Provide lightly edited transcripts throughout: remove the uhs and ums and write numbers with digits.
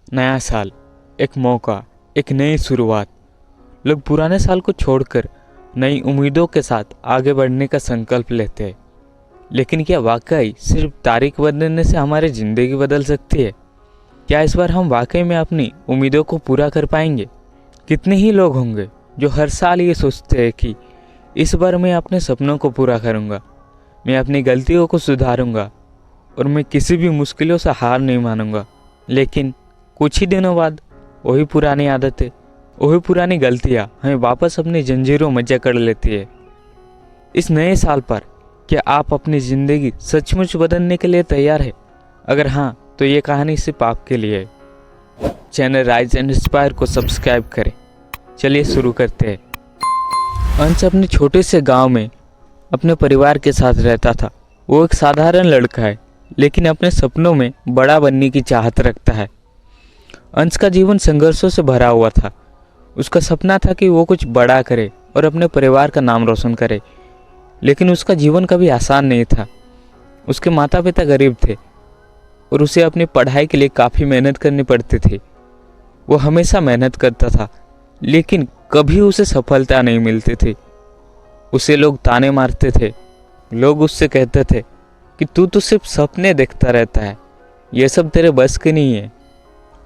नया साल, एक मौका, एक नई शुरुआत। लोग पुराने साल को छोड़कर नई उम्मीदों के साथ आगे बढ़ने का संकल्प लेते हैं। लेकिन क्या वाकई सिर्फ तारीख बदलने से हमारी ज़िंदगी बदल सकती है? क्या इस बार हम वाकई में अपनी उम्मीदों को पूरा कर पाएंगे? कितने ही लोग होंगे जो हर साल ये सोचते हैं कि इस बार मैं अपने सपनों को पूरा करूँगा, मैं अपनी गलतियों को सुधारूँगा और मैं किसी भी मुश्किलों से हार नहीं मानूंगा। लेकिन कुछ ही दिनों बाद वही पुरानी आदतें, वही पुरानी गलतियाँ हमें वापस अपनी जंजीरों में जकड़ लेती है। इस नए साल पर क्या आप अपनी ज़िंदगी सचमुच बदलने के लिए तैयार है? अगर हाँ, तो ये कहानी सिर्फ आपके लिए है। चैनल राइज एंड इंस्पायर को सब्सक्राइब करें। चलिए शुरू करते हैं। अंश अपने छोटे से गांव में अपने परिवार के साथ रहता था। वो एक साधारण लड़का है, लेकिन अपने सपनों में बड़ा बनने की चाहत रखता है। अंश का जीवन संघर्षों से भरा हुआ था। उसका सपना था कि वो कुछ बड़ा करे और अपने परिवार का नाम रोशन करे, लेकिन उसका जीवन कभी आसान नहीं था। उसके माता पिता गरीब थे और उसे अपनी पढ़ाई के लिए काफ़ी मेहनत करनी पड़ती थी। वो हमेशा मेहनत करता था, लेकिन कभी उसे सफलता नहीं मिलती थी। उसे लोग ताने मारते थे। लोग उससे कहते थे कि तू तो सिर्फ सपने देखता रहता है, ये सब तेरे बस की नहीं है।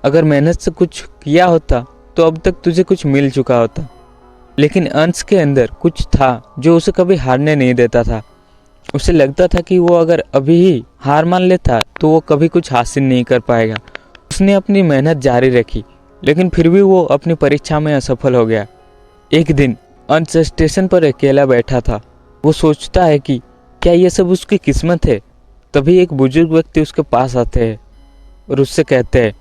अगर मेहनत से कुछ किया होता तो अब तक तुझे कुछ मिल चुका होता। लेकिन अंश के अंदर कुछ था जो उसे कभी हारने नहीं देता था। उसे लगता था कि वो अगर अभी ही हार मान लेता तो वो कभी कुछ हासिल नहीं कर पाएगा। उसने अपनी मेहनत जारी रखी, लेकिन फिर भी वो अपनी परीक्षा में असफल हो गया। एक दिन अंश स्टेशन पर अकेला बैठा था। वो सोचता है कि क्या ये सब उसकी किस्मत है। तभी एक बुजुर्ग व्यक्ति उसके पास आते हैं और उससे कहते हैं,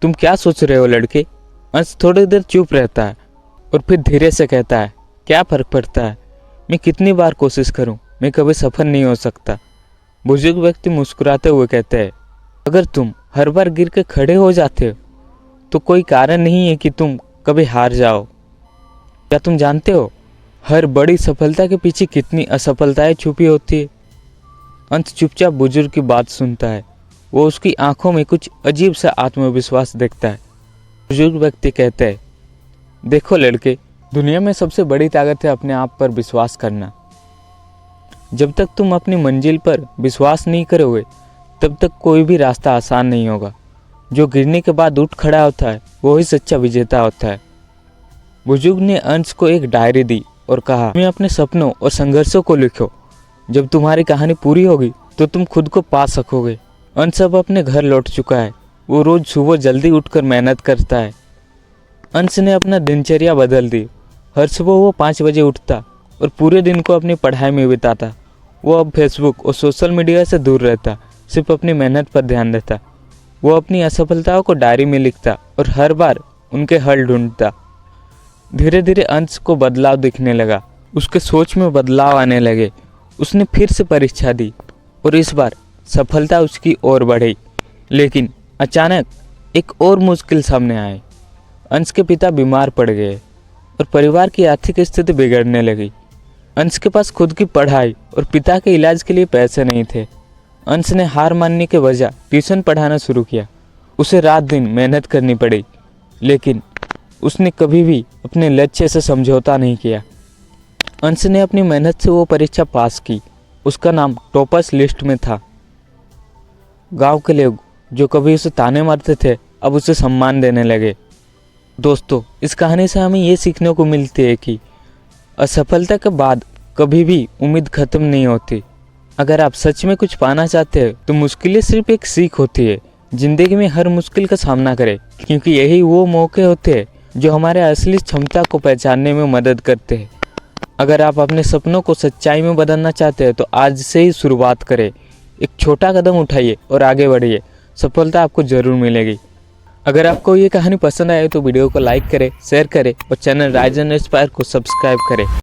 तुम क्या सोच रहे हो लड़के? अंश थोड़ी देर चुप रहता है और फिर धीरे से कहता है, क्या फ़र्क पड़ता है, मैं कितनी बार कोशिश करूं, मैं कभी सफल नहीं हो सकता। बुजुर्ग व्यक्ति मुस्कुराते हुए कहते हैं, अगर तुम हर बार गिर के खड़े हो जाते हो तो कोई कारण नहीं है कि तुम कभी हार जाओ। क्या तुम जानते हो हर बड़ी सफलता के पीछे कितनी असफलताएं छुपी होती है? अंश चुपचाप बुजुर्ग की बात सुनता है। वो उसकी आंखों में कुछ अजीब सा आत्मविश्वास देखता है। बुजुर्ग व्यक्ति कहते हैं, देखो लड़के, दुनिया में सबसे बड़ी ताकत है अपने आप पर विश्वास करना। जब तक तुम अपनी मंजिल पर विश्वास नहीं करोगे, तब तक कोई भी रास्ता आसान नहीं होगा। जो गिरने के बाद उठ खड़ा होता है वो ही सच्चा विजेता होता है। बुजुर्ग ने अंश को एक डायरी दी और कहा, तुम्हें अपने सपनों और संघर्षों को लिखो। जब तुम्हारी कहानी पूरी होगी तो तुम खुद को पा सकोगे। अंश अब अपने घर लौट चुका है। वो रोज सुबह जल्दी उठकर मेहनत करता है। अंश ने अपना दिनचर्या बदल दी। हर सुबह वो 5 बजे उठता और पूरे दिन को अपनी पढ़ाई में बिताता। वो अब फेसबुक और सोशल मीडिया से दूर रहता, सिर्फ अपनी मेहनत पर ध्यान देता। वो अपनी असफलताओं को डायरी में लिखता और हर बार उनके हल ढूंढता। धीरे धीरे अंश को बदलाव दिखने लगा। उसके सोच में बदलाव आने लगे। उसने फिर से परीक्षा दी और इस बार सफलता उसकी ओर बढ़ी। लेकिन अचानक एक और मुश्किल सामने आई। अंश के पिता बीमार पड़ गए और परिवार की आर्थिक स्थिति बिगड़ने लगी। अंश के पास खुद की पढ़ाई और पिता के इलाज के लिए पैसे नहीं थे। अंश ने हार मानने के बजाय ट्यूशन पढ़ाना शुरू किया। उसे रात दिन मेहनत करनी पड़ी, लेकिन उसने कभी भी अपने लक्ष्य से समझौता नहीं किया। अंश ने अपनी मेहनत से वो परीक्षा पास की। उसका नाम टॉपर्स लिस्ट में था। गांव के लोग जो कभी उसे ताने मारते थे, अब उसे सम्मान देने लगे। दोस्तों, इस कहानी से हमें ये सीखने को मिलती है कि असफलता के बाद कभी भी उम्मीद खत्म नहीं होती। अगर आप सच में कुछ पाना चाहते हैं तो मुश्किलें सिर्फ एक सीख होती है। जिंदगी में हर मुश्किल का सामना करें, क्योंकि यही वो मौके होते हैं जो हमारे असली क्षमता को पहचानने में मदद करते हैं। अगर आप अपने सपनों को सच्चाई में बदलना चाहते हैं तो आज से ही शुरुआत करें। एक छोटा कदम उठाइए और आगे बढ़िए। सफलता आपको ज़रूर मिलेगी। अगर आपको ये कहानी पसंद आए तो वीडियो को लाइक करें, शेयर करें और चैनल राइज एंड इंस्पायर को सब्सक्राइब करें।